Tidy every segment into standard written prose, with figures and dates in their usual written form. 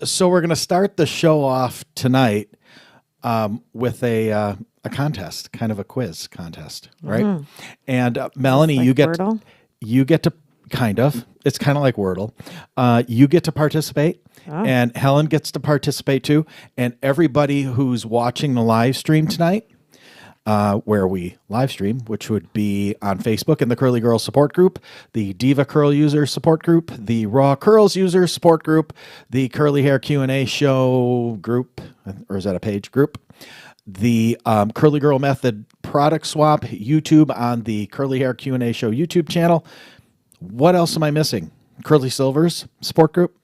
So we're going to start the show off tonight with a contest, kind of a quiz contest, right? And Melanie, Like Wordle? you get to kind of. It's kind of like Wordle. You get to participate, and Helen gets to participate too. And everybody who's watching the live stream tonight, where we live stream, which would be on Facebook in the Curly Girl support group, the Diva Curl user support group, the Raw Curls user support group, the Curly Hair Q&A show group, or is that a page group? The Curly Girl Method product swap YouTube on the Curly Hair Q&A show YouTube channel. What else am I missing? Curly Silvers support group.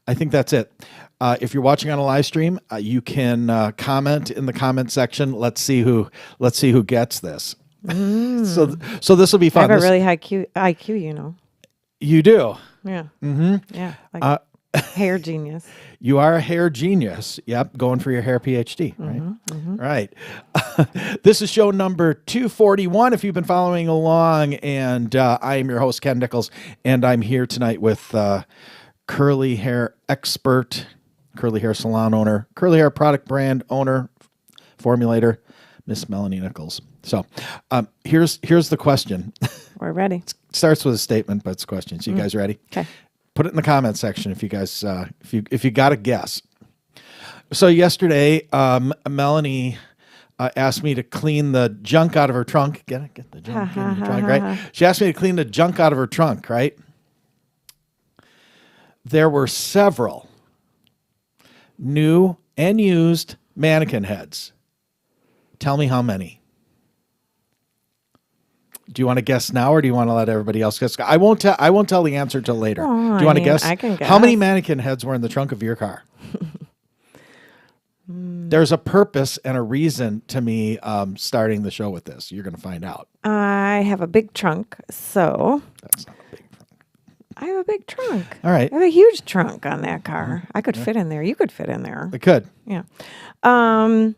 I think that's it. If you're watching on a live stream, you can comment in the comment section. Let's see who gets this. So this will be fun. I have a really high IQ, you know. You do. Yeah. Mm-hmm. Yeah. Like hair genius. You are a hair genius. Yep. Going for your hair PhD. Right. Mm-hmm. Right. This is show number 241. If you've been following along, and I am your host, Ken Nichols, and I'm here tonight with curly hair expert, curly hair salon owner, curly hair product brand owner, formulator, Miss Melanie Nichols. So here's the question. We're ready. It starts with a statement, but it's a question. So you guys ready? Okay. Put it in the comment section if you guys if you got a guess. So yesterday, Melanie asked me to clean the junk out of her trunk. Get the junk in the trunk, right? She asked me to clean the junk out of her trunk, right? There were several new and used mannequin heads. Tell me how many. Do you want to guess now, or do you want to let everybody else guess? I won't tell the answer till later. Oh, do you want to guess? I can guess. How many mannequin heads were in the trunk of your car? There's a purpose and a reason to me starting the show with this. You're going to find out. I have a big trunk, so That's not a big trunk. I have a big trunk. All right. I have a huge trunk on that car. I could fit in there. You could fit in there. It could. Yeah. I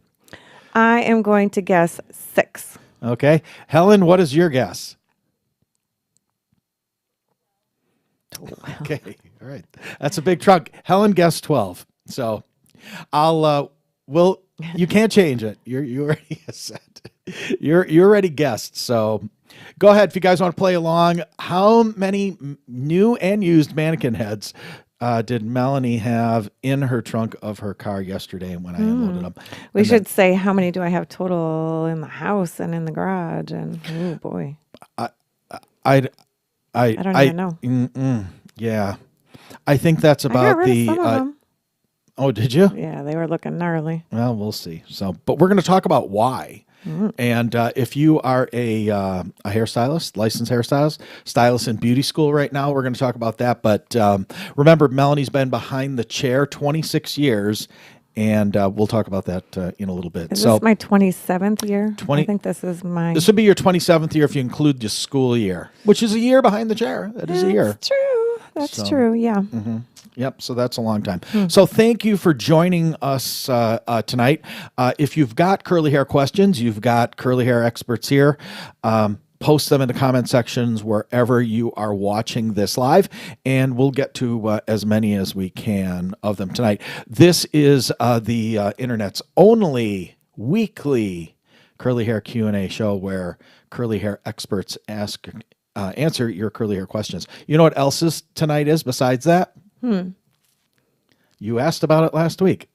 am going to guess 6. Okay. Helen, what is your guess? 12. Okay. All right. That's a big trunk. Helen guessed 12. So you can't change it. You already said you already guessed. So go ahead if you guys want to play along. How many new and used mannequin heads did Melanie have in her trunk of her car yesterday when I unloaded them? We should say how many do I have total in the house and in the garage? And oh boy, I don't even know. Yeah, I think that's about the. Some of them. Oh, did you? Yeah, they were looking gnarly. Well, we'll see. So, but we're going to talk about why. And if you are a hairstylist, licensed hairstylist, stylist in beauty school right now, we're going to talk about that. But remember, Melanie's been behind the chair 26 years, and we'll talk about that in a little bit. Is this my 27th year? 20 I think this is my... This would be your 27th year if you include the school year, which is a year behind the chair. That is a year. That's true. That's true, yeah. Yep, so that's a long time. So thank you for joining us tonight. If you've got curly hair questions, you've got curly hair experts here. Post them in the comment sections wherever you are watching this live, and we'll get to as many as we can of them tonight. This is the internet's only weekly curly hair Q&A show where curly hair experts answer your curly hair questions. You know what else tonight besides that? You asked about it last week.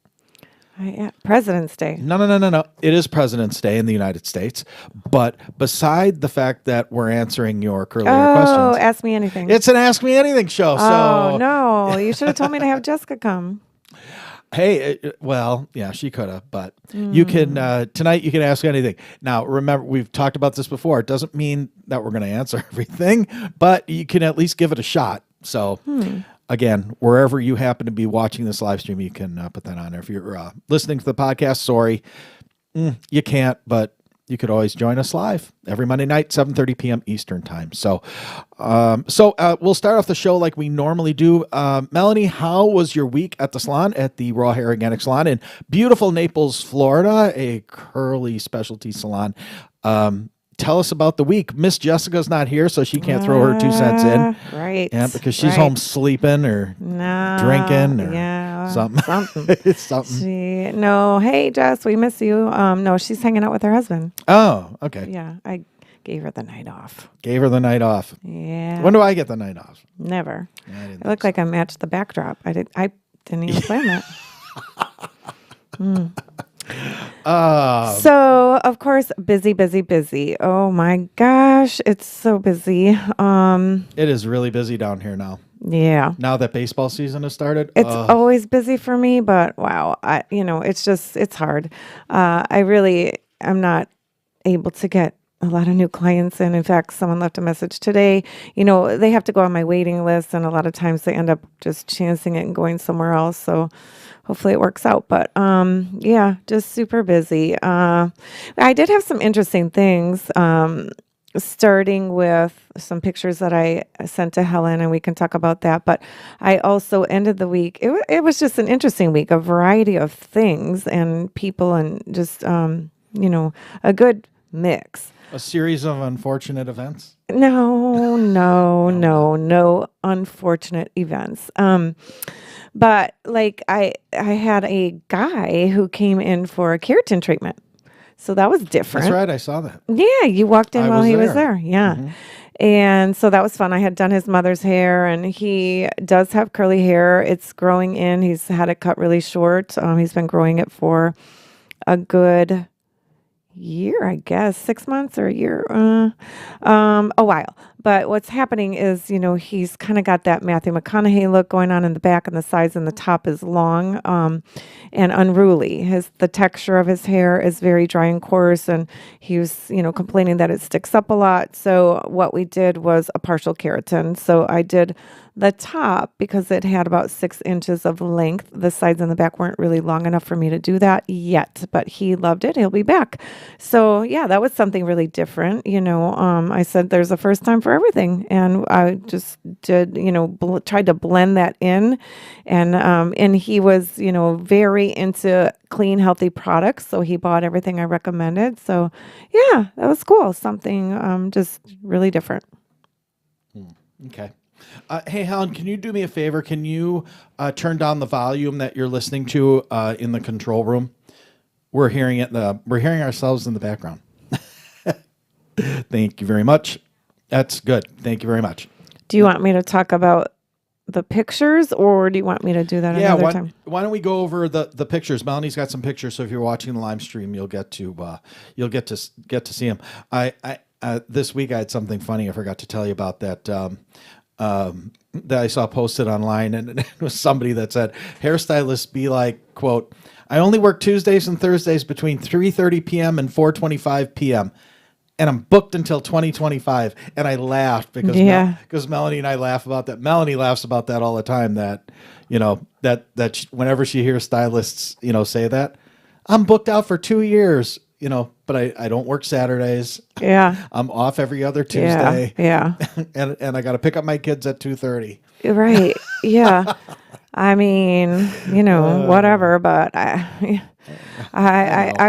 President's Day. No. It is President's Day in the United States. But beside the fact that we're answering your curly hair questions. Oh, Ask Me Anything. It's an Ask Me Anything show. Oh, no. You should have told me to have Jessica come. Hey, well, yeah, she could have, but you can, tonight you can ask anything. Now, remember, we've talked about this before. It doesn't mean that we're going to answer everything, but you can at least give it a shot. So, again, wherever you happen to be watching this live stream, you can put that on there. If you're listening to the podcast, sorry, you can't, but you could always join us live every Monday night, 7:30 p.m. Eastern time. So we'll start off the show like we normally do. Melanie, how was your week at the salon, at the Raw Hair Organic Salon in beautiful Naples, Florida, a curly specialty salon? Tell us about the week. Miss Jessica's not here, so she can't throw her 2 cents in. Right. Yeah, because she's home sleeping or drinking. Or, yeah. Something. It's something. No, hey, Jess, we miss you. No, she's hanging out with her husband. Oh, okay. Yeah, I gave her the night off. Gave her the night off. Yeah. When do I get the night off? Never. Yeah, I didn't I look like I matched the backdrop. I didn't even plan that. So, of course, busy. Oh my gosh, it's so busy. It is really busy down here now. Yeah. Now that baseball season has started. It's always busy for me, but wow, it's hard. I'm not able to get a lot of new clients in. In fact, someone left a message today. They have to go on my waiting list, and a lot of times they end up just chancing it and going somewhere else. So hopefully it works out. But yeah, just super busy. I did have some interesting things. Starting with some pictures that I sent to Helen, and we can talk about that. But I also ended the week. It was just an interesting week, a variety of things and people, and just a good mix. A series of unfortunate events. No unfortunate events. But like I had a guy who came in for a keratin treatment. So that was different. That's right. I saw that. Yeah, you walked in while he was there. Yeah. Mm-hmm. And so that was fun. I had done his mother's hair, and he does have curly hair. It's growing in. He's had it cut really short. He's been growing it for a good year, I guess, 6 months or a year, a while. But what's happening is, he's kind of got that Matthew McConaughey look going on in the back, and the sides and the top is long and unruly. The texture of his hair is very dry and coarse, and he was, complaining that it sticks up a lot. So what we did was a partial keratin. So I did the top because it had about 6 inches of length. The sides and the back weren't really long enough for me to do that yet, but he loved it. He'll be back. So yeah, that was something really different. I said there's a first time for everything, and I just did, tried to blend that in, and he was, very into clean, healthy products. So he bought everything I recommended. So yeah, that was cool. Something just really different. Okay. Hey, Helen, can you do me a favor? Can you turn down the volume that you're listening to in the control room? We're hearing it. We're hearing ourselves in the background. Thank you very much. That's good. Thank you very much. Do you want me to talk about the pictures, or do you want me to do that another time? Why don't we go over the pictures? Melanie's got some pictures, so if you're watching the live stream, you'll get to see them. This week I had something funny I forgot to tell you about that. That I saw posted online, and it was somebody that said, hairstylists be like, quote, I only work Tuesdays and Thursdays between 3:30 p.m. and 4:25 p.m. and I'm booked until 2025. And I laughed because Melanie and I laugh about that. Melanie laughs about that all the time, that whenever she hears stylists, say that, I'm booked out for 2 years, but I don't work Saturdays. Yeah. I'm off every other Tuesday. Yeah. and I got to pick up my kids at 2:30. Right. Yeah. I mean, whatever, but I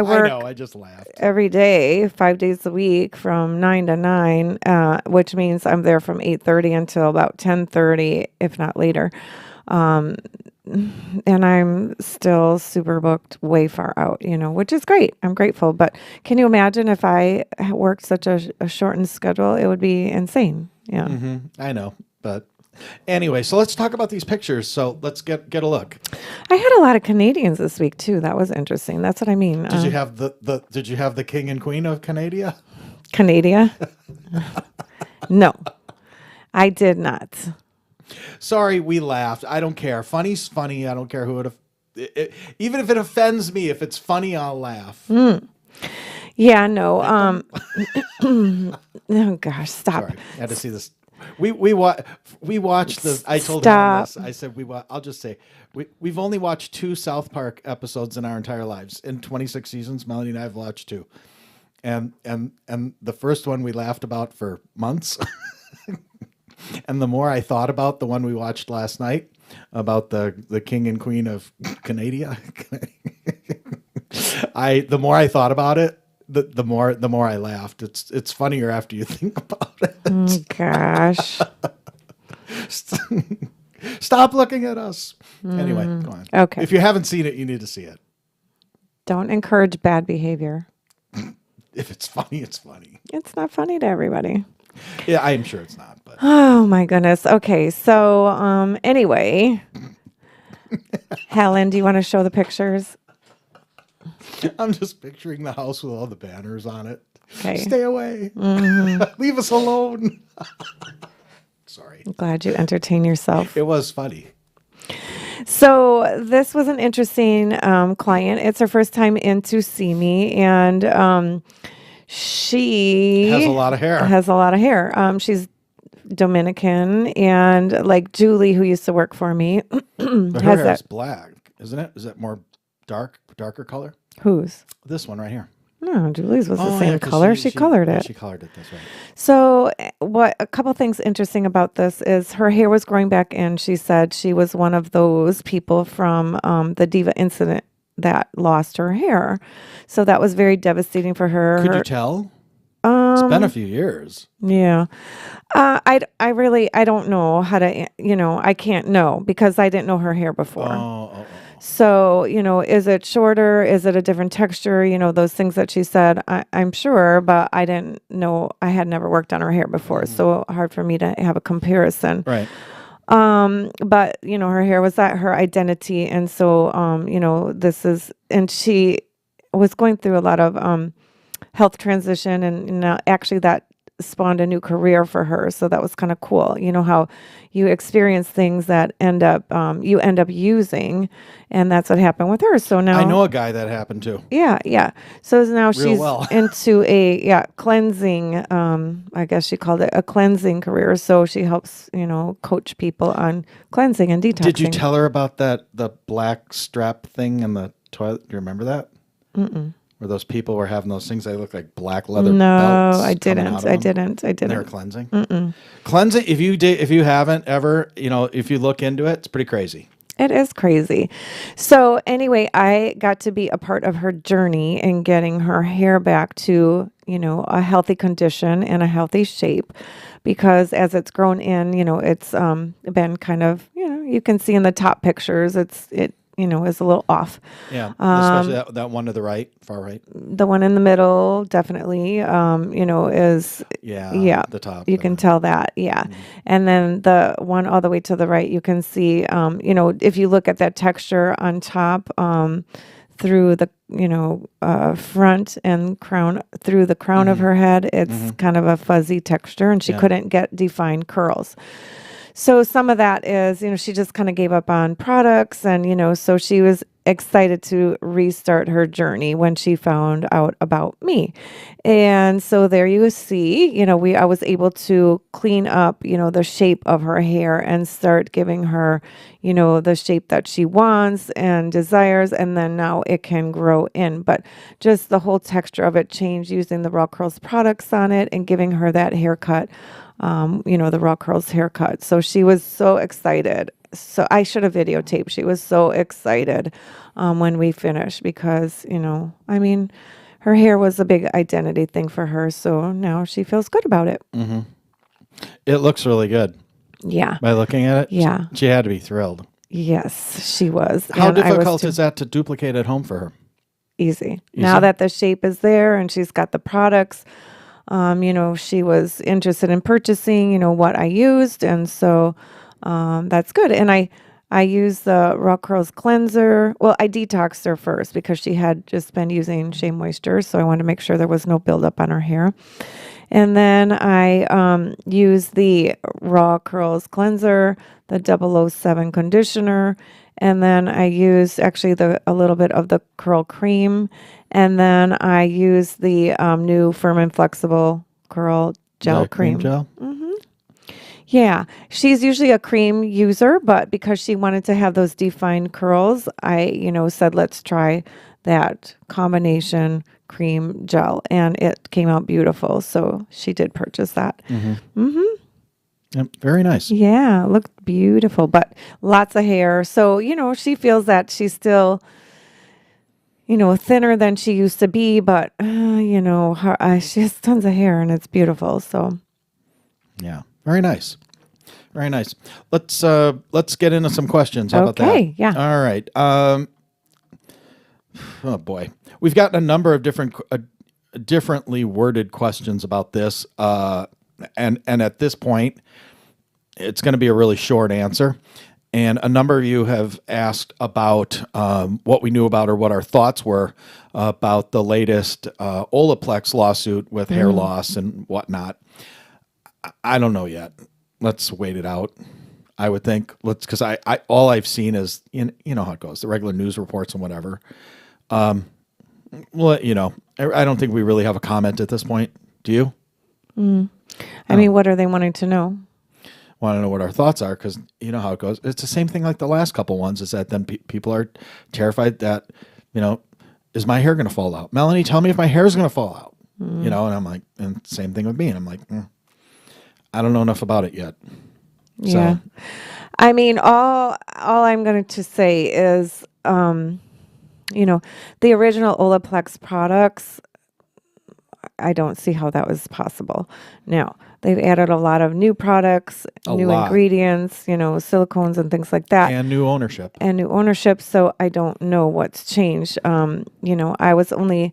work. I know. I just laughed every day, 5 days a week from 9 to 9, which means I'm there from 8:30 until about 10:30, if not later. And I'm still super booked way far out, which is great. I'm grateful. But can you imagine if I worked such a shortened schedule? It would be insane. Yeah. Mm-hmm. I know. But anyway, so let's talk about these pictures. So let's get a look. I had a lot of Canadians this week too. That was interesting. That's what I mean. Did you have Did you have the king and queen of Canada? Canada? No, I did not. Sorry, we laughed. I don't care. Funny's funny. I don't care who even if it offends me, if it's funny, I'll laugh. Yeah, no. Oh gosh, stop. Sorry, I had to see this. We watched the. I told him this. I said I'll just say we've only watched 2 South Park episodes in our entire lives. In 26 seasons, Melanie and I have watched 2, and the first one we laughed about for months. And the more I thought about the one we watched last night about the king and queen of Canada, the more I thought about it, the more I laughed. It's funnier after you think about it. Oh, gosh. Stop looking at us. Anyway, go on. Okay. If you haven't seen it, you need to see it. Don't encourage bad behavior. If it's funny, it's funny. It's not funny to everybody. Yeah, I'm sure it's not. But Oh my goodness. Okay. So, anyway, Helen, do you want to show the pictures? I'm just picturing the house with all the banners on it. Okay. Stay away. Leave us alone. Sorry. I'm glad you entertain yourself. It was funny. So this was an interesting client. It's her first time in to see me, and she Has a lot of hair. Has a lot of hair. She's Dominican, and like Julie, who used to work for me, But her has hair that. is black, isn't it? Is it more darker color? Whose? This one right here. No, Julie's was the Oh, same yeah, 'cause color. She colored yeah, it. she colored it. That's right. So, a couple things interesting about this is her hair was growing back in. She said she was one of those people from the Diva incident that lost her hair. So that was very devastating for her. Could you tell? It's been a few years. Yeah. I don't know how to, I can't know because I didn't know her hair before. Oh. So, is it shorter? Is it a different texture? Those things that she said, I'm sure, but I didn't know. I had never worked on her hair before. So hard for me to have a comparison. Right. But, her hair was her identity. And so, and she was going through a lot of health transition. And actually that spawned a new career for her. So that was kind of cool. You know how you experience things that you end up using, and that's what happened with her. So now I know a guy that happened to. Yeah. So now she's well. into a cleansing. I guess she called it a cleansing career. So she helps coach people on cleansing and detoxing. Did you tell her about the black strap thing in the toilet? Do you remember that? Where those people were having those things, they look like black leather belts. No, I coming out didn't. of them. They were cleansing. Cleansing. If you haven't ever, if you look into it, it's pretty crazy. It is crazy. So anyway, I got to be a part of her journey in getting her hair back to, a healthy condition and a healthy shape, because as it's grown in, it's been kind of, you can see in the top pictures, it is a little off. Yeah, especially that one to the right, far right. The one in the middle, definitely, is the top. You can tell that, And then the one all the way to the right, you can see, if you look at that texture on top, through the front and crown, through the crown of her head, it's kind of a fuzzy texture, and she couldn't get defined curls. So some of that is, she just kind of gave up on products, and, so she was excited to restart her journey when she found out about me. And so there you see, I was able to clean up, the shape of her hair and start giving her, the shape that she wants and desires. And then now it can grow in, but just the whole texture of it changed using the Raw Curls products on it and giving her that haircut. The Raw Curls haircut. So she was so excited. So I should have videotaped. She was so excited when we finished because, her hair was a big identity thing for her. So now she feels good about it. Mm-hmm. It looks really good. Yeah. By looking at it? Yeah. She had to be thrilled. Yes, she was. How difficult is that to duplicate at home for her? Easy. Now that the shape is there and she's got the products, she was interested in purchasing, what I used. And so that's good. And I used the Raw Curls cleanser. Well, I detoxed her first because she had just been using Shea Moisture. So I wanted to make sure there was no buildup on her hair. And then I used the Raw Curls cleanser, the 007 conditioner. And then I used actually a little bit of the curl cream. And then I used the new Firm and Flexible Curl Gel Cream. Gel? Yeah. She's usually a cream user, but because she wanted to have those defined curls, I, said, let's try that combination cream gel. And it came out beautiful. So she did purchase that. Yep, very nice. Yeah, looked beautiful, but lots of hair. So, she feels that she's still, thinner than she used to be, but, she has tons of hair and it's beautiful. So, yeah, very nice. Very nice. Let's get into some questions. How about that? Okay, yeah. All right. Oh boy, we've gotten a number of differently worded questions about this, and at this point, it's going to be a really short answer. And a number of you have asked about what we knew about or what our thoughts were about the latest Olaplex lawsuit with hair loss and whatnot. I don't know yet. Let's wait it out. I would think because I all I've seen is you know how it goes, the regular news reports and whatever. Well, I don't think we really have a comment at this point. Do you? I mean, what are they wanting to know? Want to know what our thoughts are, because you know how it goes. It's the same thing like the last couple ones, is that then people are terrified that, is my hair going to fall out? Melanie, tell me if my hair is going to fall out. And I'm like, and same thing with me. And I'm like, I don't know enough about it yet. Yeah. So, I mean, all I'm going to say is, the original Olaplex products, I don't see how that was possible. Now, they've added a lot of new products, ingredients, silicones and things like that. And new ownership. So I don't know what's changed. I was only,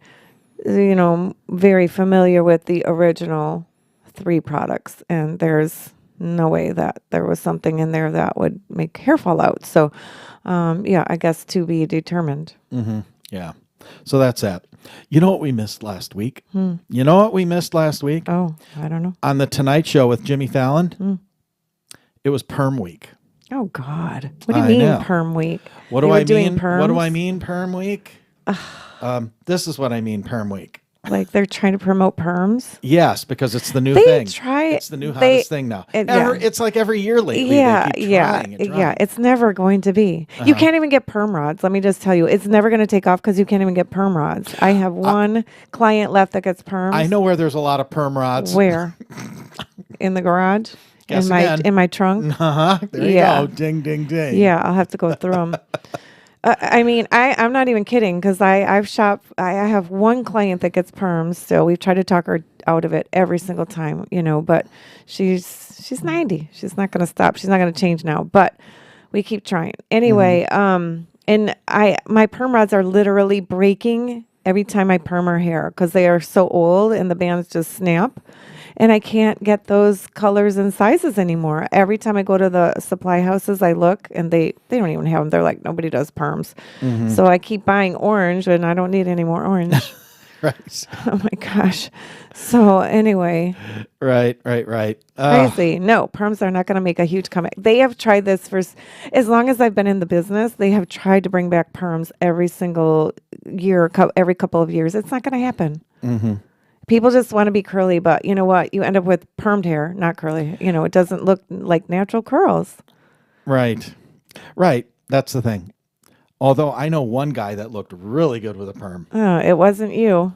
very familiar with the original 3 products, and there's no way that there was something in there that would make hair fall out. So, I guess to be determined. Mm-hmm. Yeah. So that's that. You know what we missed last week? You know what we missed last week? Oh, I don't know. On the Tonight Show with Jimmy Fallon, it was Perm Week. Oh, God. What do you mean Perm Week? What do I mean? What do I mean Perm Week? This is what I mean Perm Week. Like they're trying to promote perms? Yes, because it's the new thing. It's the new hottest thing now. It's like every year lately. Yeah, they keep trying and trying. yeah. It's never going to be. You can't even get perm rods. Let me just tell you, it's never going to take off because you can't even get perm rods. I have one client left that gets perms. I know where there's a lot of perm rods. Where? In the garage? Guess in my trunk? There you go. Ding, ding, ding. Yeah, I'll have to go through them. I'm not even kidding, because I have one client that gets perms still. We've tried to talk her out of it every single time, but she's 90. She's not going to stop. She's not going to change now, but we keep trying. Anyway, and my perm rods are literally breaking every time I perm her hair, because they are so old and the bands just snap. And I can't get those colors and sizes anymore. Every time I go to the supply houses, I look, and they don't even have them. They're like, nobody does perms. So I keep buying orange, and I don't need any more orange. Right. Oh, my gosh. So anyway. Right. Crazy. No, perms are not going to make a huge comeback. They have tried this for, as long as I've been in the business, they have tried to bring back perms every single year, every couple of years. It's not going to happen. People just want to be curly, but you know what? You end up with permed hair, not curly. It doesn't look like natural curls. Right. That's the thing. Although I know one guy that looked really good with a perm. Oh, it wasn't you.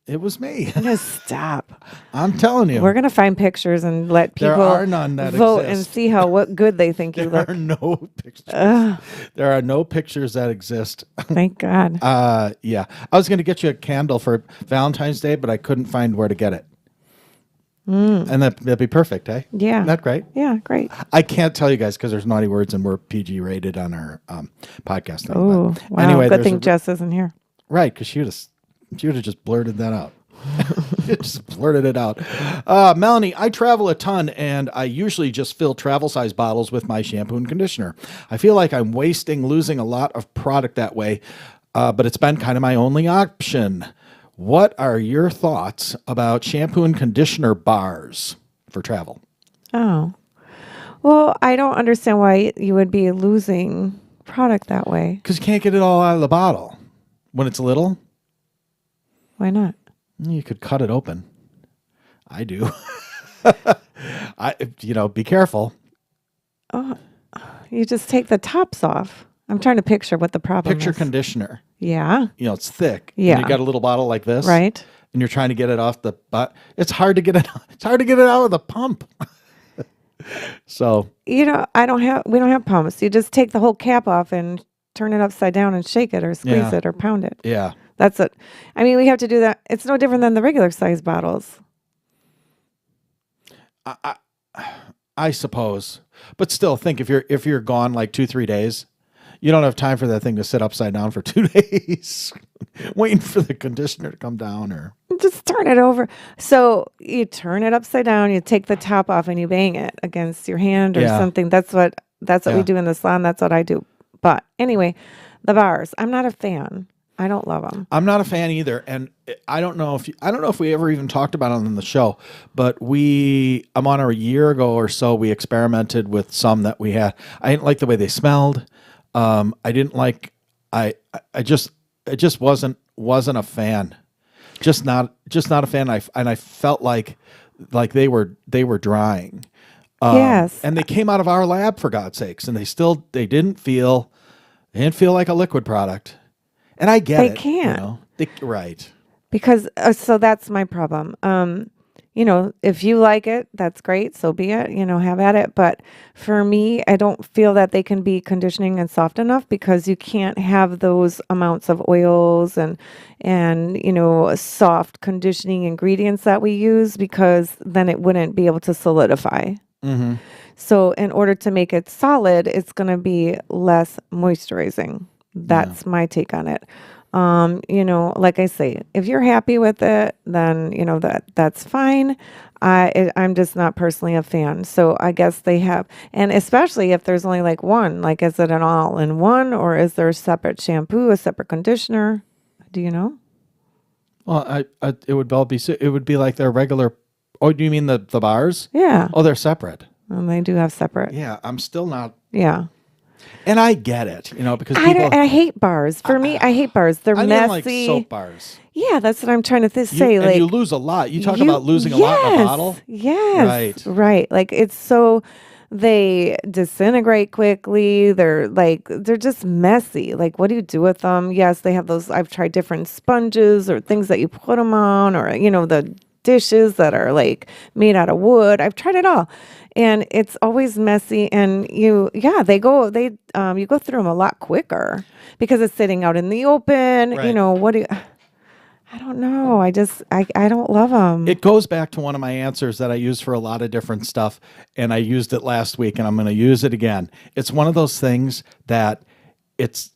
It was me. Just stop. I'm telling you. We're going to find pictures and let people vote and see what good they think you look. There are no pictures. There are no pictures that exist. Thank God. Yeah. I was going to get you a candle for Valentine's Day, but I couldn't find where to get it. And that'd be perfect, eh? Yeah. Isn't that great? Yeah, great. I can't tell you guys because there's naughty words and we're PG rated on our podcast. Oh, wow. Anyway, good thing Jess isn't here. Right, because she would have just blurted that out. Just blurted it out. Melanie, I travel a ton, and I usually just fill travel size bottles with my shampoo and conditioner. I feel like I'm losing a lot of product that way, but it's been kind of my only option. What are your thoughts about shampoo and conditioner bars for travel? Oh, well, I don't understand why you would be losing product that way. Because you can't get it all out of the bottle when it's little. Why not? You could cut it open. I do. Be careful. Oh, you just take the tops off. I'm trying to picture what the problem is. Conditioner. Yeah. It's thick. Yeah. And you got a little bottle like this. Right. And you're trying to get it off the it's hard to get it out of the pump. So, we don't have pumps. You just take the whole cap off and turn it upside down and shake it or squeeze it or pound it. Yeah. That's it. I mean, we have to do that. It's no different than the regular size bottles. I suppose. But still, think if you're gone like 2-3 days, you don't have time for that thing to sit upside down for 2 days, waiting for the conditioner to come down. Or Just turn it over. So you turn it upside down, you take the top off and you bang it against your hand or Yeah. something. That's what we Yeah. do in the salon. That's what I do. But anyway, the bars, I'm not a fan. I don't love them. I'm not a fan either, and I don't know if we ever even talked about it on the show, but I'm on a year ago or so. We experimented with some that we had. I didn't like the way they smelled. I didn't like. I just it just wasn't a fan. Just not a fan. I felt like they were drying. Yes. And they came out of our lab, for God's sakes, and they didn't feel like a liquid product. And I get They it. can't. Right. Because so that's my problem. If you like it, that's great. So be it. Have at it. But for me, I don't feel that they can be conditioning and soft enough because you can't have those amounts of oils and soft conditioning ingredients that we use because then it wouldn't be able to solidify. Mm-hmm. So in order to make it solid, it's going to be less moisturizing. That's my take on it. Like I say, if you're happy with it, then that's fine. I'm just not personally a fan. So I guess they have, and especially if there's only like one, like is it an all-in-one or is there a separate shampoo, a separate conditioner? Do you know? Well, it would be like their regular. Oh, do you mean the bars? Yeah. Oh, they're separate. And they do have separate. Yeah, I'm still not. Yeah. And I get it, because people. I hate bars. For me, I hate bars. They're I messy. don't like soap bars. Yeah, that's what I'm trying to say. And Like you lose a lot. You talk about losing a lot in a bottle. Yes. Right. Like it's so they disintegrate quickly. They're just messy. Like what do you do with them? Yes, they have those. I've tried different sponges or things that you put them on, or the dishes that are like made out of wood. I've tried it all. And it's always messy and you go through them a lot quicker because it's sitting out in the open. Right. I don't know. I don't love them. It goes back to one of my answers that I use for a lot of different stuff, and I used it last week, and I'm going to use it again. It's one of those things that it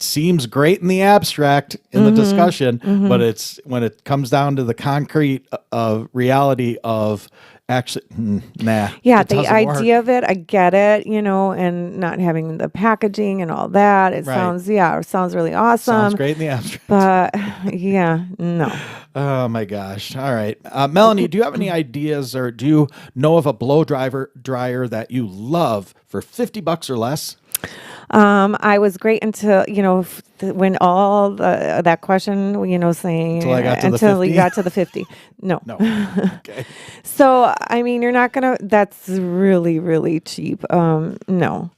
seems great in the abstract in the discussion, but it's when it comes down to the concrete reality of actually, nah. Yeah, the idea of it, I get it, and not having the packaging and all that. It sounds really awesome. Sounds great in the abstract. But no. Oh my gosh. All right. Melanie, do you have any ideas or do you know of a blow dryer that you love for $50 or less? I was great until, when all that question, saying until you got to the 50. No. No. Okay. So, I mean, you're not going to, that's really, really cheap. No.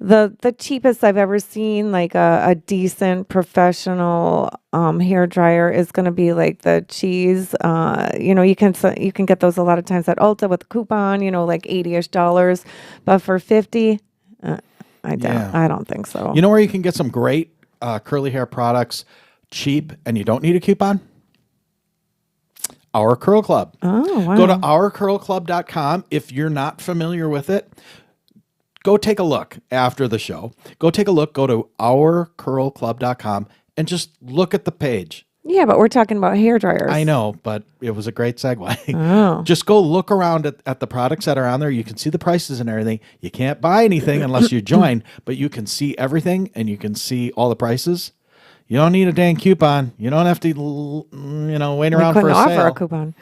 The cheapest I've ever seen, like a decent professional hair dryer is going to be like the cheese. You can get those a lot of times at Ulta with a coupon, like $80-ish. But for 50, I don't think so. You know where you can get some great curly hair products cheap and you don't need a coupon? Our Curl Club. Oh, wow. Go to ourcurlclub.com. If you're not familiar with it, go take a look after the show. Go take a look. Go to ourcurlclub.com and just look at the page. Yeah, but we're talking about hair dryers. I know, but it was a great segue. Oh. Just go look around at the products that are on there. You can see the prices and everything. You can't buy anything unless you join, but you can see everything and you can see all the prices. You don't need a dang coupon. You don't have to, wait around for a sale. Offer a coupon.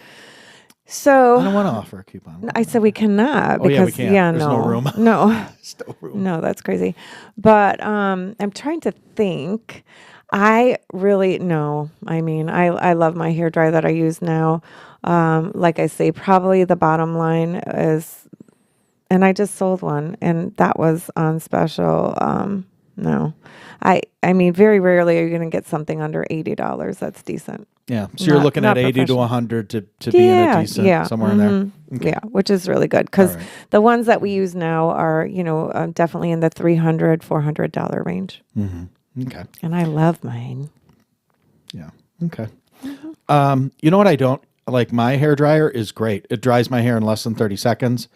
So I don't want to offer a coupon. I said we cannot because we can't. There's no room. No, There's no room. No, that's crazy. But I'm trying to think. I really no. I mean, I love my hair dryer that I use now. Like I say, probably the bottom line is, and I just sold one, and that was on special. No, I mean, very rarely are you going to get something under $80. That's decent. Yeah, so you're looking at 80 to 100 to be in a decent somewhere in there. Okay. Yeah, which is really good because the ones that we use now are definitely in the $300, $400 range. Mm-hmm. Okay. And I love mine. Yeah. Okay. You know what I don't like? My hair dryer is great. It dries my hair in less than 30 seconds.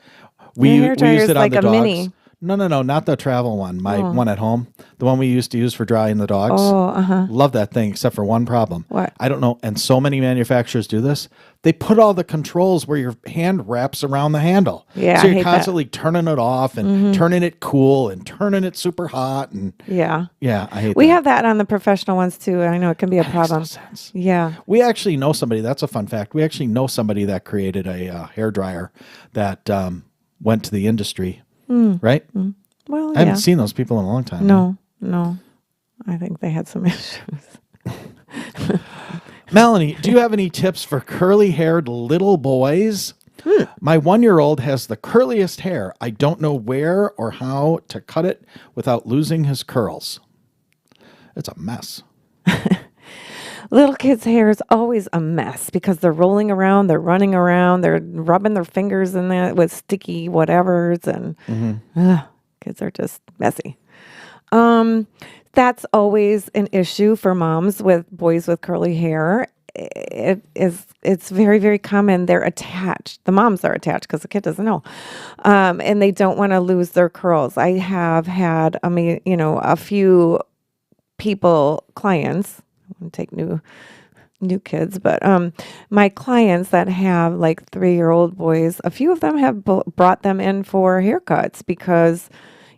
We Your hairdryer used is it on like the a dogs. mini. No, not the travel one. My one at home, the one we used to use for drying the dogs. Oh, Love that thing, except for one problem. What? I don't know, and so many manufacturers do this. They put all the controls where your hand wraps around the handle. Yeah, so I you're hate that. constantly turning it off and turning it cool and turning it super hot and Yeah. I hate We that. have that on the professional ones too. I know it can be a problem. Makes no sense. Yeah. We actually know somebody. That's a fun fact. We actually know somebody that created a hair dryer that went to the industry. Right? Well, I haven't seen those people in a long time. No. I think they had some issues. Melanie, do you have any tips for curly-haired little boys? My 1-year-old has the curliest hair. I don't know where or how to cut it without losing his curls. It's a mess. Little kids' hair is always a mess because they're rolling around, they're running around, they're rubbing their fingers in that with sticky whatevers, and kids are just messy. That's always an issue for moms with boys with curly hair. It's very, very common. They're attached. The moms are attached because the kid doesn't know. And they don't want to lose their curls. I have had, a few clients, I want to take new kids, but my clients that have like 3-year-old boys, a few of them have brought them in for haircuts because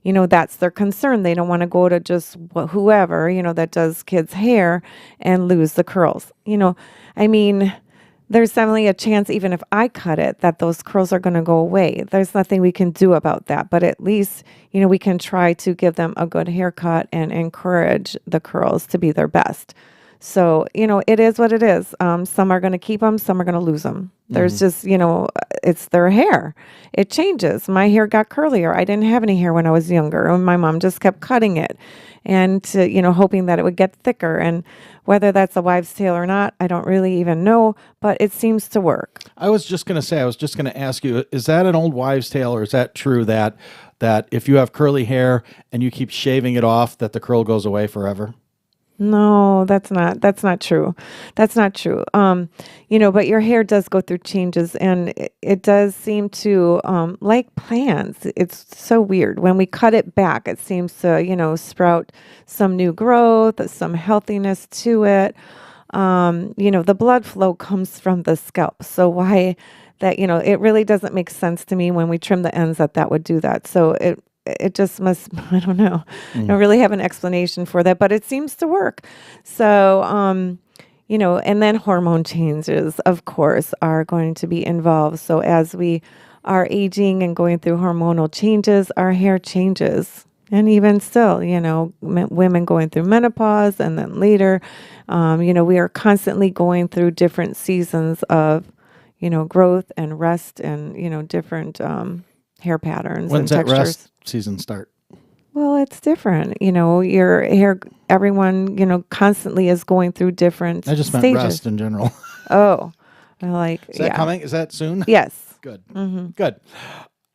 that's their concern. They don't want to go to just whoever that does kids' hair and lose the curls. There's definitely a chance, even if I cut it, that those curls are going to go away. There's nothing we can do about that, but at least we can try to give them a good haircut and encourage the curls to be their best. So, it is what it is. Some are going to keep them, some are going to lose them. There's just, it's their hair. It changes. My hair got curlier. I didn't have any hair when I was younger, and my mom just kept cutting it and, hoping that it would get thicker. And whether that's a wives' tale or not, I don't really even know, but it seems to work. I was just going to ask you, is that an old wives' tale, or is that true that if you have curly hair and you keep shaving it off, that the curl goes away forever? No, that's not true. That's not true. But your hair does go through changes, and it does seem to, like plants. It's so weird. When we cut it back, it seems to, sprout some new growth, some healthiness to it. The blood flow comes from the scalp. So why that, it really doesn't make sense to me when we trim the ends that would do that. So it just must, I don't know. I don't really have an explanation for that, but it seems to work. So, and then hormone changes, of course, are going to be involved. So as we are aging and going through hormonal changes, our hair changes. And even still, women going through menopause and then later, we are constantly going through different seasons of, growth and rest and, different hair patterns When's and that textures. rest season start? Well, it's different. Your hair, everyone, constantly is going through different I just meant stages. rest in general. Oh, Is that coming? Is that soon? Yes. Good. Good.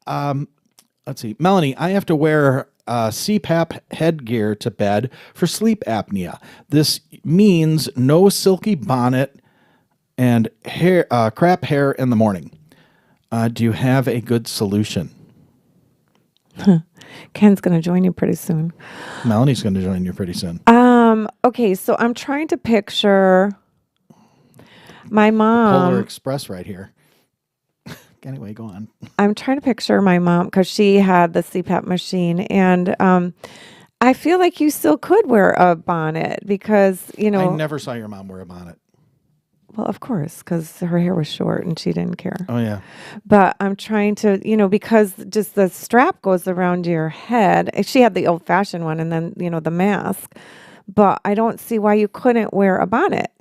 Let's see. Melanie, I have to wear CPAP headgear to bed for sleep apnea. This means no silky bonnet and hair, crap hair in the morning. Do you have a good solution? Ken's going to join you pretty soon. Melanie's going to join you pretty soon. Okay, so I'm trying to picture my mom. Polar Express right here. Anyway, go on. I'm trying to picture my mom because she had the CPAP machine, and I feel like you still could wear a bonnet because, I never saw your mom wear a bonnet. Well, of course, because her hair was short and she didn't care. Oh, yeah. But I'm trying to, because just the strap goes around your head. She had the old-fashioned one and then, the mask. But I don't see why you couldn't wear a bonnet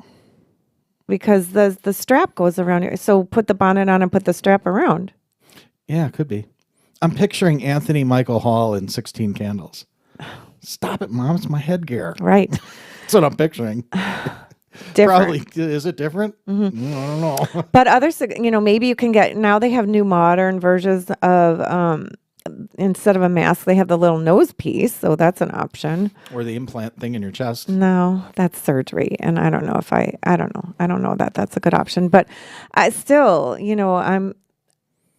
because the strap goes around your. So put the bonnet on and put the strap around. Yeah, it could be. I'm picturing Anthony Michael Hall in 16 Candles. Stop it, Mom. It's my headgear. Right. That's what I'm picturing. Different. Probably. Is it different? Mm, I don't know. But others, maybe you can get, now they have new modern versions of, instead of a mask, they have the little nose piece. So that's an option. Or the implant thing in your chest. No, that's surgery. And I don't know I don't know that that's a good option. But still,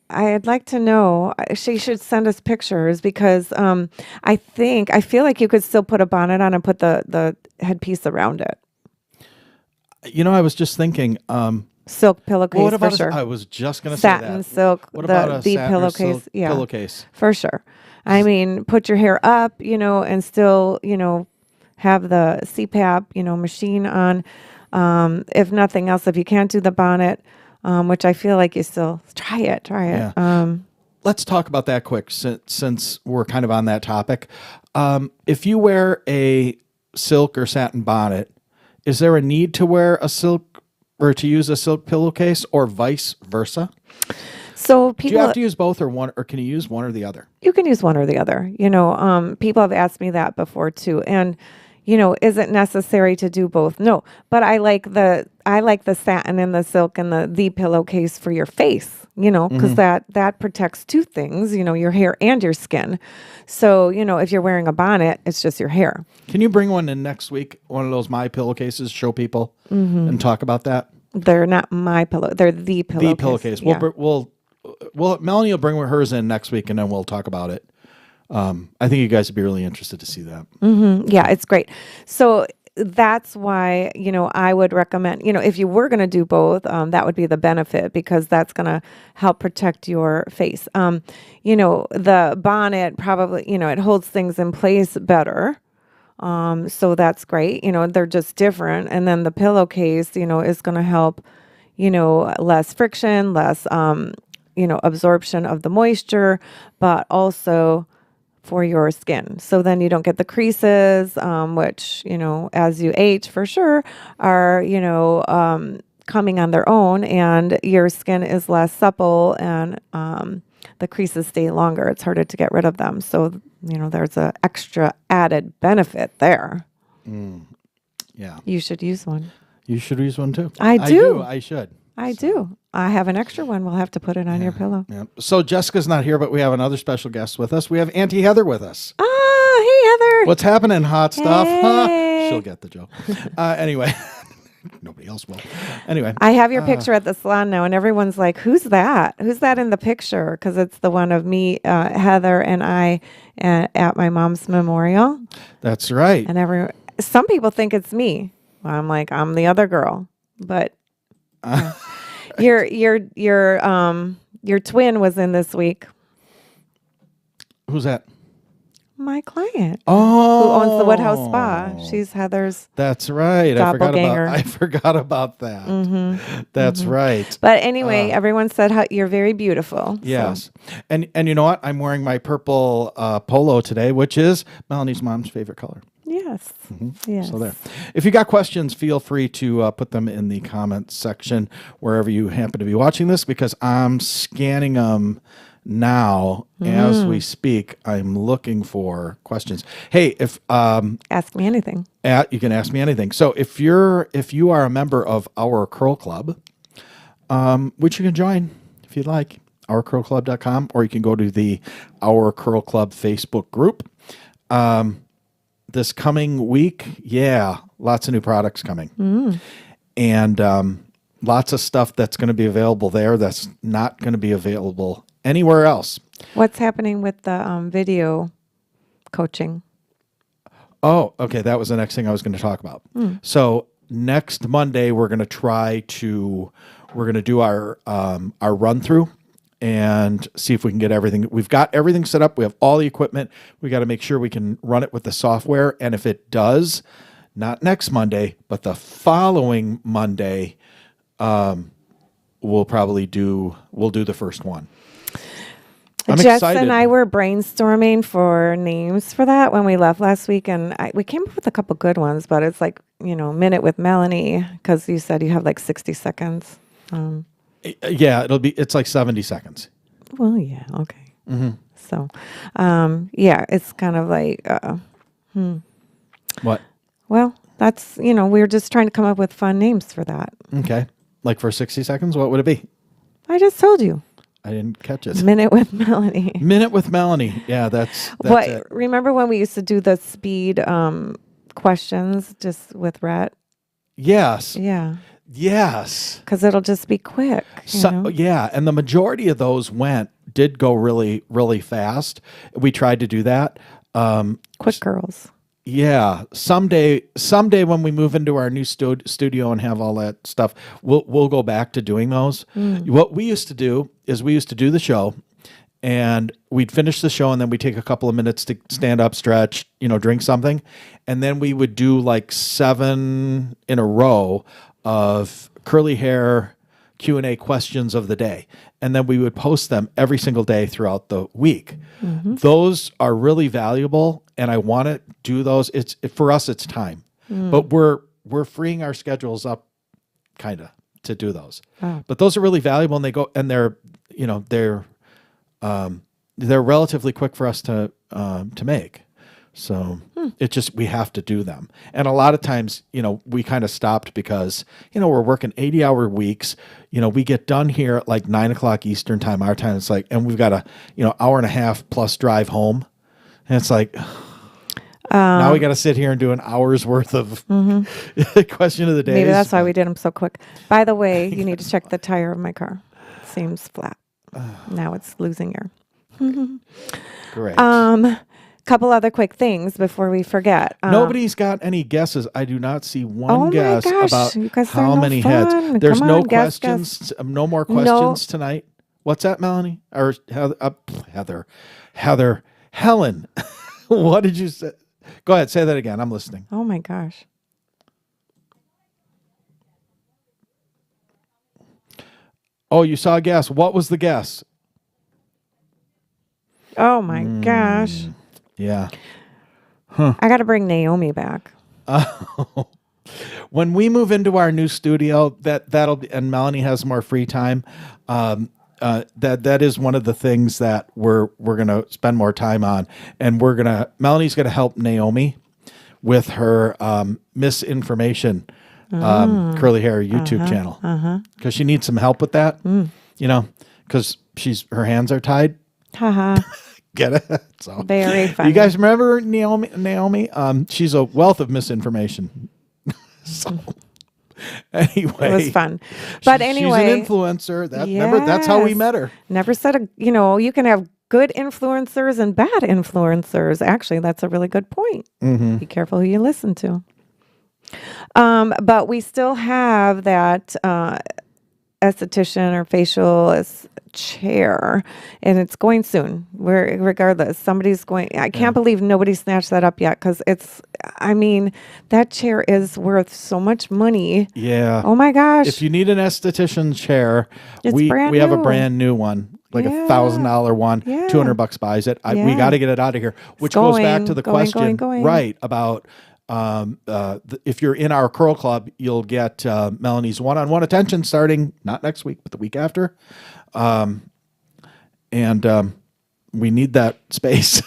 I'd like to know. She should send us pictures because I feel like you could still put a bonnet on and put the headpiece around it. I was just thinking. Silk pillowcase What about for sure. I was just going to say Satin, that. silk, What about the a satin or pillowcase. silk Yeah, pillowcase? for sure. I mean, put your hair up, and still, have the CPAP, machine on. If nothing else, if you can't do the bonnet, which I feel like you still try it. Yeah. Let's talk about that quick since we're kind of on that topic. If you wear a silk or satin bonnet, is there a need to wear a silk or to use a silk pillowcase or vice versa? So Do you have to use both or can you use one or the other? You can use one or the other. People have asked me that before too. And, is it necessary to do both? No, but I like the satin and the silk and the pillowcase for your face, because that protects two things, your hair and your skin. So, if you're wearing a bonnet, it's just your hair. Can you bring one in next week? One of those my pillowcases, show people and talk about that? They're not my pillow. They're the pillowcase. The pillowcase. Yeah. Well, Melanie will bring hers in next week and then we'll talk about it. I think you guys would be really interested to see that. Yeah, it's great. So that's why, I would recommend, if you were going to do both, that would be the benefit because that's going to help protect your face. The bonnet probably, it holds things in place better. So that's great. They're just different. And then the pillowcase, is going to help, less friction, less, absorption of the moisture, but also for your skin. So then you don't get the creases, which, as you age for sure are, coming on their own and your skin is less supple and, the creases stay longer. It's harder to get rid of them. So, there's a extra added benefit there. Yeah. You should use one. You should use one too. I do. I should. I do. I have an extra one. We'll have to put it on your pillow. Yeah. So Jessica's not here, but we have another special guest with us. We have Auntie Heather with us. Oh, hey, Heather. What's happening, hot stuff? Hey. She'll get the joke. Anyway, nobody else will. Anyway. I have your picture at the salon now, and everyone's like, who's that? Who's that in the picture? Because it's the one of me, Heather, and I at my mom's memorial. That's right. And some people think it's me. I'm like, I'm the other girl. But your twin was in this week. Who's that? My client. Oh, who owns the Woodhouse Spa. She's Heather's. That's right. Doppelganger. I forgot about that. Mm-hmm. That's right. But anyway, everyone said you're very beautiful. Yes. So. And you know what? I'm wearing my purple polo today, which is Melanie's mom's favorite color. Yes. Mm-hmm. Yes. So there. If you got questions, feel free to put them in the comments section wherever you happen to be watching this, because I'm scanning them now as we speak. I'm looking for questions. Hey, if ask me anything. You can ask me anything. So if you are a member of Our Curl Club, which you can join if you'd like, ourcurlclub.com, or you can go to the Our Curl Club Facebook group. This coming week, lots of new products coming. And lots of stuff that's going to be available there that's not going to be available anywhere else. What's happening with the video coaching? Oh, okay. That was the next thing I was going to talk about. So next Monday, we're going to do our run through and see if we can get everything. We've got everything set up. We have all the equipment. We got to make sure we can run it with the software. And if it does, not next Monday, but the following Monday, we'll do the first one. Jess and I were brainstorming for names for that when we left last week, and we came up with a couple good ones, but it's like, Minute with Melanie, because you said you have like 60 seconds. Yeah, it's like 70 seconds. Well, yeah, okay. Mm-hmm. So, it's kind of like, What? Well, that's, we were just trying to come up with fun names for that. Okay. Like for 60 seconds, what would it be? I just told you. I didn't catch it. Minute with Melanie. Minute with Melanie. Yeah, that's what. It. Remember when we used to do the speed questions just with Rhett? Yes. Yeah. Yes. because it'll just be quick. Yeah, and the majority of those did go really, really fast. We tried to do that. Quick curls. Yeah, someday when we move into our new studio and have all that stuff, we'll go back to doing those. What we used to do is we used to do the show, and we'd finish the show, and then we'd take a couple of minutes to stand up, stretch, drink something, and then we would do like 7 in a row of curly hair Q&A questions of the day, and then we would post them every single day throughout the week. Those are really valuable, and I want to do those. For us, it's time, but we're freeing our schedules up, kind of, to do those. But those are really valuable, and they're relatively quick for us to make. So it just, we have to do them. And a lot of times, we kind of stopped because, we're working 80-hour weeks. We get done here at like 9:00 Eastern time, our time. It's like, and we've got a, hour and a half plus drive home. And it's like, now we got to sit here and do an hour's worth of question of the day. Maybe that's why we did them so quick. By the way, you need to check the tire of my car. It seems flat. Now it's losing air. Great. Couple other quick things before we forget. Nobody's got any guesses. I do not see one Oh my guess gosh, about you guys are how no many fun. heads. There's Come no on, guess, questions. No more questions tonight. What's that, Melanie? Or Heather. Helen. What did you say? Go ahead. Say that again. I'm listening. Oh my gosh. Oh, you saw a guess. What was the guess? Oh my gosh. Yeah. I got to bring Naomi back. When we move into our new studio, that'll be, and Melanie has more free time. That is one of the things that we're gonna spend more time on, and Melanie's gonna help Naomi with her misinformation curly hair YouTube channel because she needs some help with that. Because her hands are tied. Haha. Get it? So Very funny. you guys remember Naomi? She's a wealth of misinformation. So anyway, It was fun. But anyway, she's an influencer. That's how we met her. Never said you can have good influencers and bad influencers. Actually, that's a really good point. Be careful who you listen to. But we still have that esthetician or facial chair, and it's going soon. Regardless, somebody's going. I can't believe nobody snatched that up yet, because that chair is worth so much money. Yeah. Oh my gosh. If you need an esthetician chair, It's we brand have a new. brand new one, like Yeah. $1,000 one. Yeah. $200 buys it. We Yeah. got to get it out of here. Which goes back to the question, going. right? About if you're in our curl club, you'll get Melanie's one-on-one attention starting not next week, but the week after. And we need that space.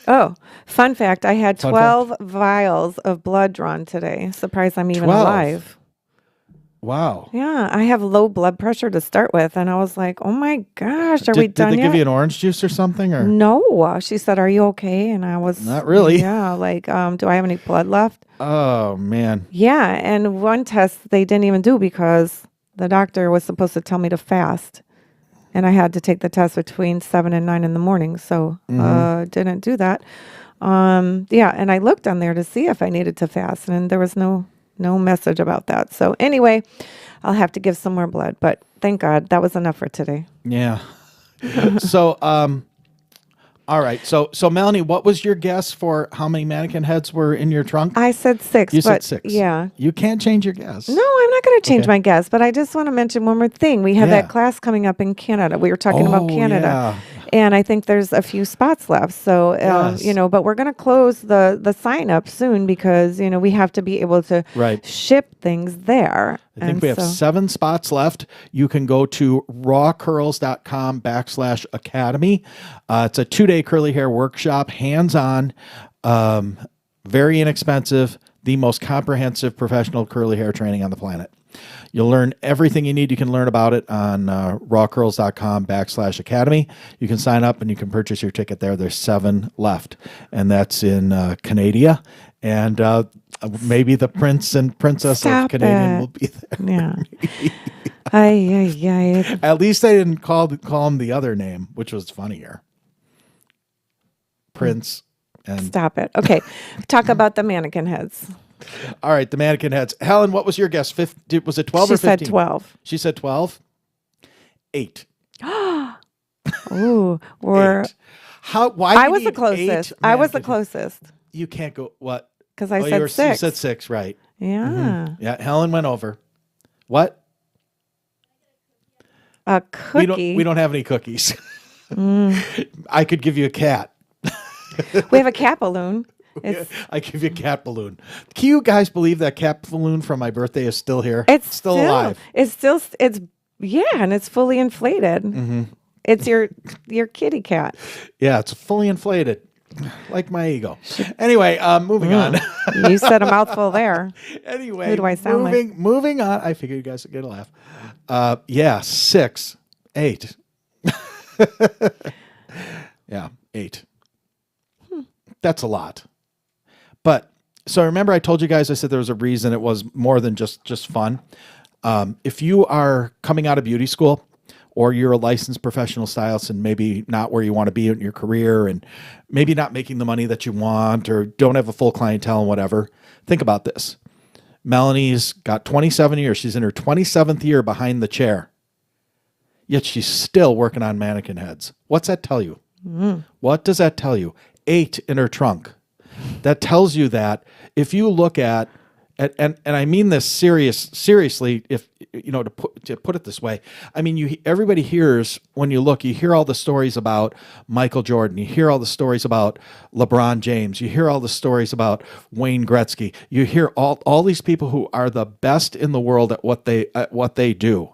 Oh, fun fact. I had 12 vials of blood drawn today. Surprised I'm even 12? alive. Wow. Yeah, I have low blood pressure to start with. And I was like, oh my gosh, are we done Did they yet? give you an orange juice or something? Or No. She said, are you okay? And I was... Not really. Yeah, like, do I have any blood left? Oh, man. Yeah, and one test they didn't even do because the doctor was supposed to tell me to fast. And I had to take the test between 7 and 9 in the morning. So didn't do that. Yeah, and I looked on there to see if I needed to fast. And there was no message about that. So anyway, I'll have to give some more blood. But thank God, that was enough for today. Yeah. So, all right. So Melanie, what was your guess for how many mannequin heads were in your trunk? I said 6. You said 6. Yeah. You can't change your guess. No, I'm not going to change my guess, but I just want to mention one more thing. We have that class coming up in Canada. We were talking about Canada. Yeah. And I think there's a few spots left. So, Yes. but we're going to close the sign up soon because, we have to be able to ship things there. I think we have 7 spots left. You can go to rawcurls.com/academy. It's a 2-day curly hair workshop, hands-on, very inexpensive, the most comprehensive professional curly hair training on the planet. You'll learn everything you need. You can learn about it on rawcurls.com/academy. You can sign up and you can purchase your ticket there. There's 7 left, and that's in Canada. And maybe the prince and princess Stop of Canadian it. will be there. Yeah. Ay, ay, ay. At least I didn't call him the other name, which was funnier. Prince and Stop it. Okay. Talk about the mannequin heads. all right, the mannequin heads. Helen, what was your guess? Was it 12 She or 15? said 12. She said 12. 8. Ooh, we're. 8. Why? I you was the need closest. 8 I was the mannequin- closest You can't go. What? because I you said 6. You said 6, right? Yeah. Yeah. Helen went over. What? A cookie. We don't have any cookies. I could give you a cat. We have a cat balloon. It's I give you a cat balloon. Can you guys believe that cat balloon from my birthday is still here? it's still alive. It's and it's fully inflated. It's your kitty cat. Yeah, it's fully inflated, like my ego. Anyway, moving on. You said a mouthful there. Anyway, Who do I sound like? moving on. I figured you guys would get a laugh. Yeah, 6, 8. Yeah, 8. That's a lot. But so remember, I told you guys, I said there was a reason it was more than just fun. If you are coming out of beauty school, or you're a licensed professional stylist and maybe not where you want to be in your career and maybe not making the money that you want or don't have a full clientele and whatever, think about this. Melanie's got 27 years. She's in her 27th year behind the chair. Yet she's still working on mannequin heads. What's that tell you? What does that tell you? 8 in her trunk. That tells you that if you look at and I mean this seriously, if you know, to put it this way, I mean, everybody hears, when you look, you hear all the stories about Michael Jordan, you hear all the stories about LeBron James, you hear all the stories about Wayne Gretzky, you hear all these people who are the best in the world at what they do.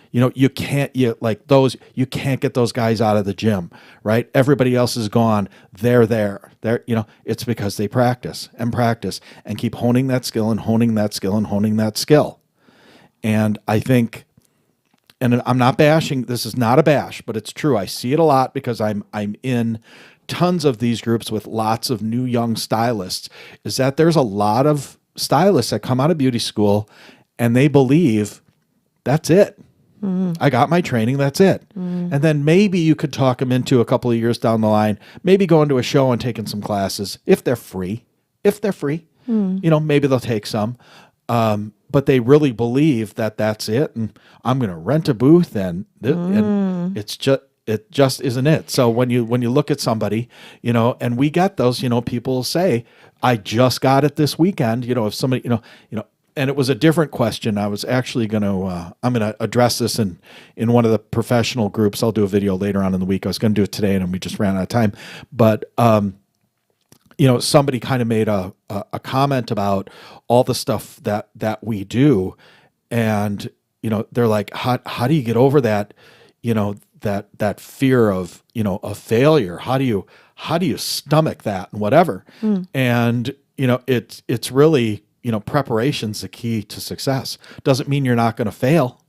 You know, you can't get those guys out of the gym, right? Everybody else is gone. They're there. It's because they practice and keep honing that skill and honing that skill and honing that skill. And I think, and I'm not bashing, this is not a bash, but it's true. I see it a lot because I'm in tons of these groups with lots of new young stylists, is that there's a lot of stylists that come out of beauty school and they believe that's it. I got my training. That's it. And then maybe you could talk them into a couple of years down the line, maybe going to a show and taking some classes if they're free. Maybe they'll take some. But they really believe that that's it. And I'm going to rent a booth and it just isn't it. So when you look at somebody, and we get those, people say, I just got it this weekend. If somebody, and it was a different question. I was actually going to, I'm going to address this in one of the professional groups. I'll do a video later on in the week. I was going to do it today and we just ran out of time. But, somebody kind of made a comment about all the stuff that we do. And, they're like, how do you get over that, that fear of, of failure? How do you stomach that and whatever? And, it's really, preparation's the key to success. Doesn't mean you're not going to fail.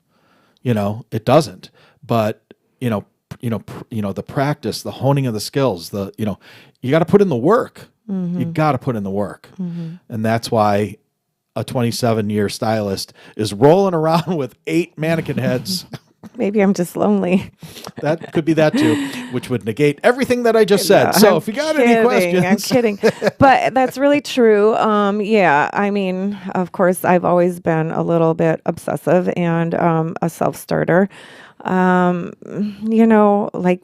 It doesn't. But the practice, the honing of the skills, you got to put in the work. You got to put in the work, and that's why a 27-year stylist is rolling around with 8 mannequin heads. Maybe I'm just lonely. That could be that too, which would negate everything that I just said. So if you got any questions. I'm kidding. But that's really true. Yeah, I mean, of course, I've always been a little bit obsessive and a self-starter. Like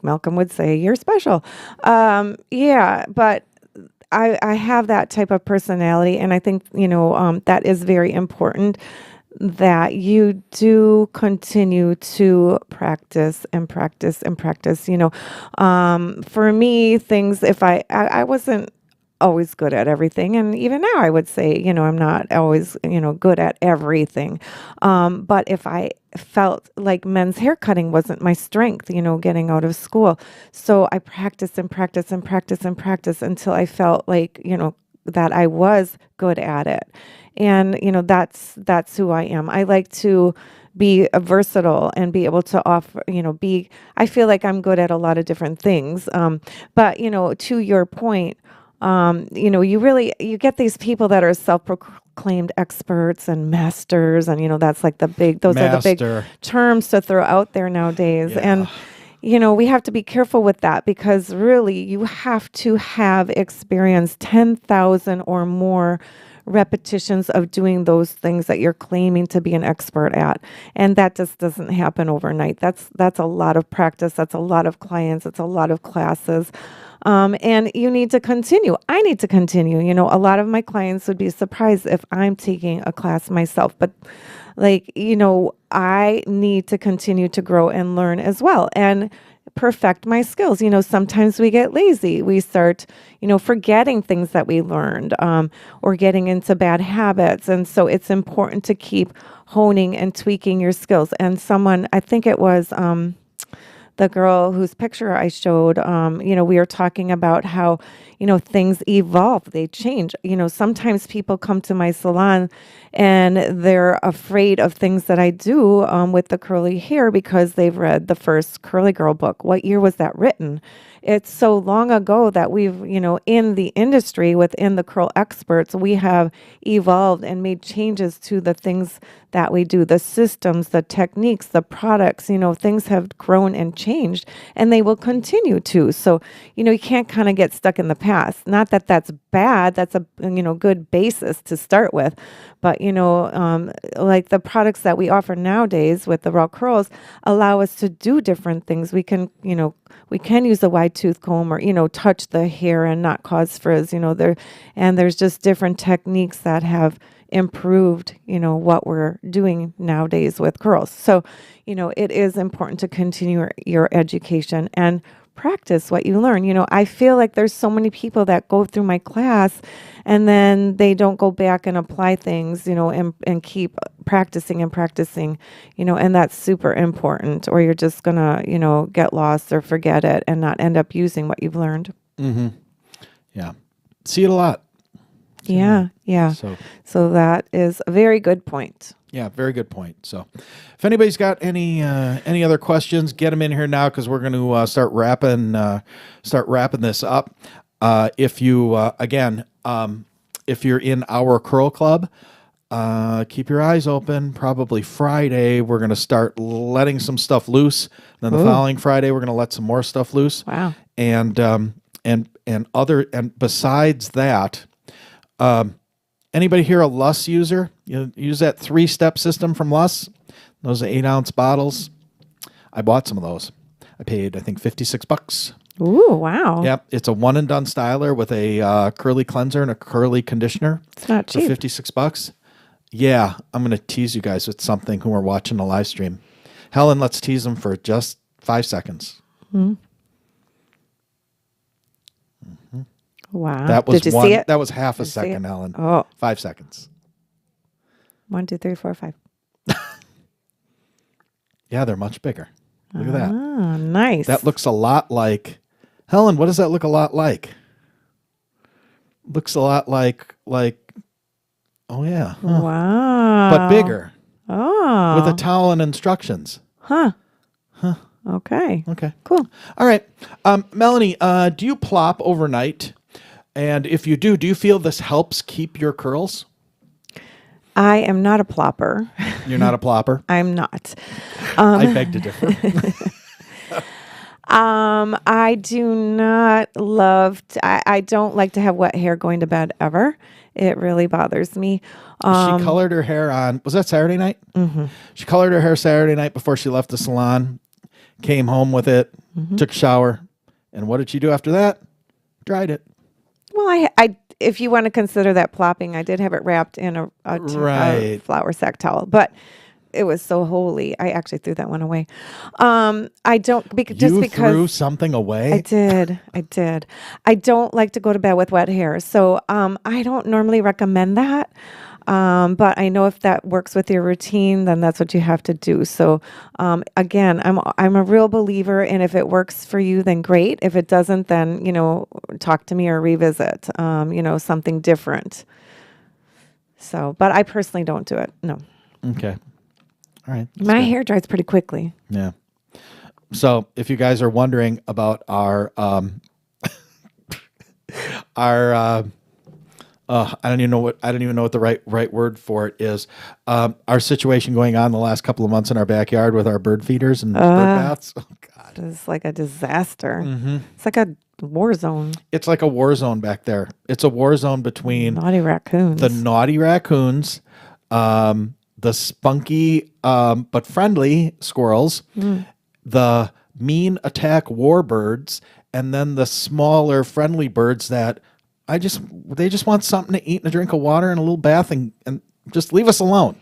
Malcolm would say, you're special. Yeah, but I have that type of personality, and I think, that is very important, that you do continue to practice and practice and practice. For me, things, if I wasn't always good at everything, and even now I would say, I'm not always, good at everything. But if I felt like men's hair cutting wasn't my strength, getting out of school. So I practiced and practiced and practiced and practiced until I felt like, that I was good at it. And, that's who I am. I like to be versatile and be able to offer, I feel like I'm good at a lot of different things. But, to your point, You get these people that are self-proclaimed experts and masters, and that's like those are the big Master. terms to throw out there nowadays. Yeah. And we have to be careful with that, because really you have to have experienced 10,000 or more repetitions of doing those things that you're claiming to be an expert at. And that just doesn't happen overnight. That's a lot of practice. That's a lot of clients. It's a lot of classes. And you need to continue. I need to continue. A lot of my clients would be surprised if I'm taking a class myself, but I need to continue to grow and learn as well and perfect my skills. Sometimes we get lazy. We start, forgetting things that we learned, or getting into bad habits. And so it's important to keep honing and tweaking your skills. And I think it was, the girl whose picture I showed, we were talking about how, things evolve, they change. Sometimes people come to my salon and they're afraid of things that I do with the curly hair because they've read the first Curly Girl book. What year was that written? It's so long ago that we've, in the industry, within the curl experts, we have evolved and made changes to the things that we do, the systems, the techniques, the products. Things have grown and changed, and they will continue to. So, you can't kind of get stuck in the past. Not that that's bad. That's a, good basis to start with. But, like the products that we offer nowadays with the raw curls allow us to do different things. We can use a wide tooth comb, or, touch the hair and not cause frizz, there's just different techniques that have improved, what we're doing nowadays with curls. So, it is important to continue your education and practice what you learn. I feel like there's so many people that go through my class and then they don't go back and apply things, and keep practicing and practicing, and that's super important, or you're just gonna, get lost or forget it and not end up using what you've learned. Mm-hmm. Yeah. See it a lot. Yeah. So that is a very good point. Yeah, very good point. So, if anybody's got any other questions, get them in here now, because we're going to start wrapping this up. If you if you're in our curl club, keep your eyes open. Probably Friday we're going to start letting some stuff loose. Then the following Friday we're going to let some more stuff loose. Wow. And besides that. Anybody here a Luss user? You use that 3-step system from Luss? Those 8-ounce bottles. I bought some of those. I paid, I think, $56. Ooh, wow. Yep. It's a one and done styler with a curly cleanser and a curly conditioner. It's not cheap. For $56. Yeah, I'm going to tease you guys with something who are watching the live stream. Helen, let's tease them for just 5 seconds. Mm-hmm. Wow. That was Did you see it? That was half a second, Helen. Oh. 5 seconds. 1, 2, 3, 4, 5. Yeah, they're much bigger. Look at that. Ah, nice. That looks a lot like, Helen, what does that look a lot like? Looks a lot like, oh yeah. Huh. Wow. But bigger. Oh. With a towel and instructions. Huh. Huh. Okay. Okay. Cool. All right. Melanie, do you plop overnight? And if you do you feel this helps keep your curls? I am not a plopper. You're not a plopper? I'm not. I beg to differ. I do not love, I don't like to have wet hair going to bed ever. It really bothers me. She colored her hair on, was that Saturday night? Mm-hmm. She colored her hair Saturday night before she left the salon, came home with it, took a shower. And what did she do after that? Dried it. Well, I if you want to consider that plopping, I did have it wrapped in a flour sack towel, but it was so holy. I actually threw that one away. I don't because you threw something away. I did. I don't like to go to bed with wet hair, so I don't normally recommend that. But I know if that works with your routine, then that's what you have to do. So again, I'm a real believer, and if it works for you, then great. If it doesn't, then talk to me or revisit. Something different. So, but I personally don't do it. No. Okay. All right. My hair dries pretty quickly. Yeah. So if you guys are wondering about our I don't even know what the right word for it is. Our situation going on the last couple of months in our backyard with our bird feeders and bird baths. Oh God, it's like a disaster. It's like a war zone. it's like a war zone back there. It's a war zone between Naughty raccoons. the naughty raccoons, the spunky but friendly squirrels, the mean attack warbirds, and then the smaller friendly birds that they just want something to eat and a drink of water and a little bath and just leave us alone.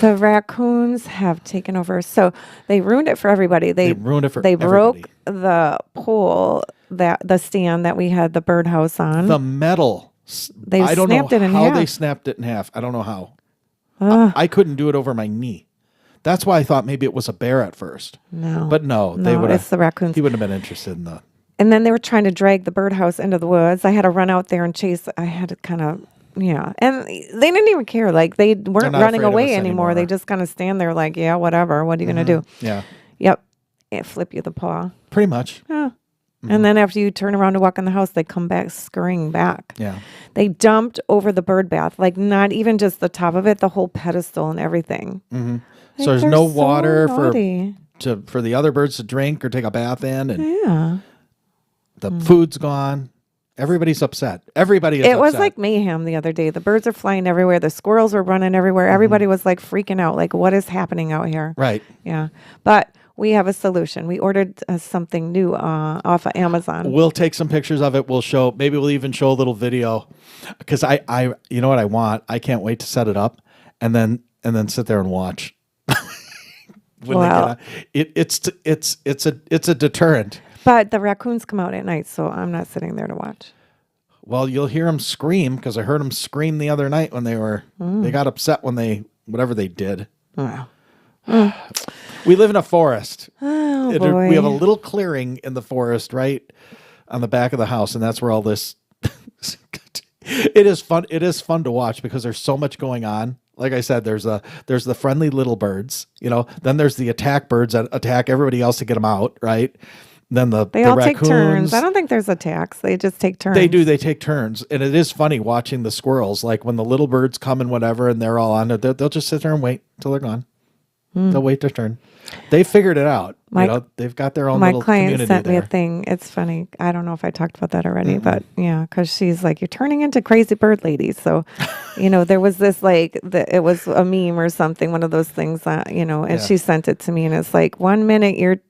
The raccoons have taken over. So they ruined it for everybody. They ruined it for They broke everybody. the pole, the stand that we had the birdhouse on. The metal. They I don't know snapped it in how half. they snapped it in half. I don't know how. I couldn't do it over my knee. That's why I thought maybe it was a bear at first. No. But no, it's the raccoons. He wouldn't have been interested in the. And then they were trying to drag the birdhouse into the woods. I had to run out there and chase. I had to kind of, yeah. And they didn't even care. Like, they weren't not running afraid of away us anymore. They anymore. just kind of stand there like, yeah, whatever. What are you going to do? Yeah, Yep. It flip you the paw. pretty much. Yeah. And then after you turn around to walk in the house, they come back scurrying back. Yeah. They dumped over the bird bath, like not even just the top of it, the whole pedestal and everything. So Like, there's they're no so water naughty. for the other birds to drink or take a bath in, and Yeah. the food's gone. Everybody's upset. Everybody is It was upset. like mayhem the other day. The birds are flying everywhere. The squirrels were running everywhere. Everybody was like freaking out. Like, what is happening out here? Right. Yeah. But we have a solution. We ordered something new off of Amazon. We'll take some pictures of it. Maybe we'll even show a little video, because I you know what I want? I can't wait to set it up and then sit there and watch. Well, it's a deterrent. But the raccoons come out at night, so I'm not sitting there to watch. Well, you'll hear them scream, because I heard them scream the other night when they got upset when whatever they did. Wow. We live in a forest. Oh, boy. We have a little clearing in the forest right on the back of the house, and that's where all this. It is fun. It is fun to watch because there's so much going on. Like I said, there's the friendly little birds, then there's the attack birds that attack everybody else to get them out, right? Then They all take turns. I don't think there's attacks. They just take turns. They do. They take turns. And it is funny watching the squirrels. Like when the little birds come and whatever, and they're all on it, they'll just sit there and wait till they're gone. They'll wait their turn. They figured it out. They've got their own little community there. My client sent me a thing. It's funny. I don't know if I talked about that already, but yeah, because she's like, you're turning into crazy bird lady. So, there was this it was a meme or something, one of those things, and she sent it to me, and it's like 1 minute you're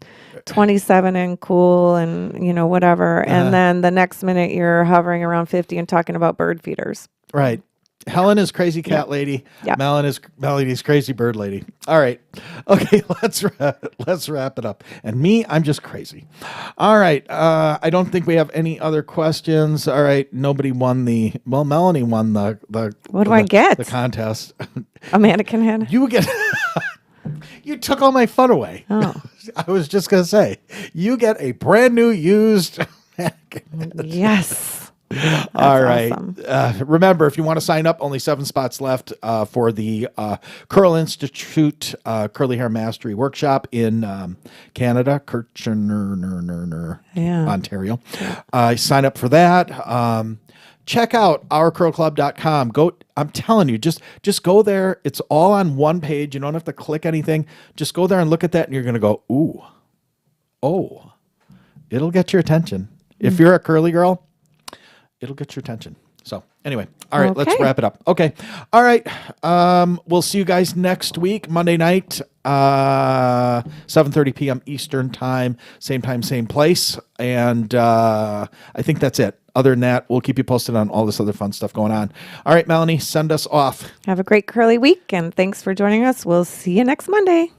27 and cool and, whatever. And then the next minute you're hovering around 50 and talking about bird feeders. Right. Helen is crazy cat lady. Yep. Melody's crazy bird lady. All right. Okay, let's wrap it up. And me, I'm just crazy. All right. I don't think we have any other questions. All right. Nobody won Melanie won the What do I get? The contest. A mannequin head? You get You took all my fun away. Oh. I was just going to say, you get a brand new used mannequin. Yes. All right. Awesome. Remember, if you want to sign up, only 7 spots left for the Curl Institute Curly Hair Mastery Workshop in Canada, Kitchener, Ontario. Sign up for that. Check out ourcurlclub.com. I'm telling you, just go there. It's all on one page. You don't have to click anything. Just go there and look at that, and you're going to go, ooh, oh, it'll get your attention. If you're a curly girl, it'll get your attention. So anyway, all right, let's wrap it up. Okay. All right. We'll see you guys next week, Monday night, 7:30 p.m. Eastern time, same place. And I think that's it. Other than that, we'll keep you posted on all this other fun stuff going on. All right, Melanie, send us off. Have a great curly week, and thanks for joining us. We'll see you next Monday.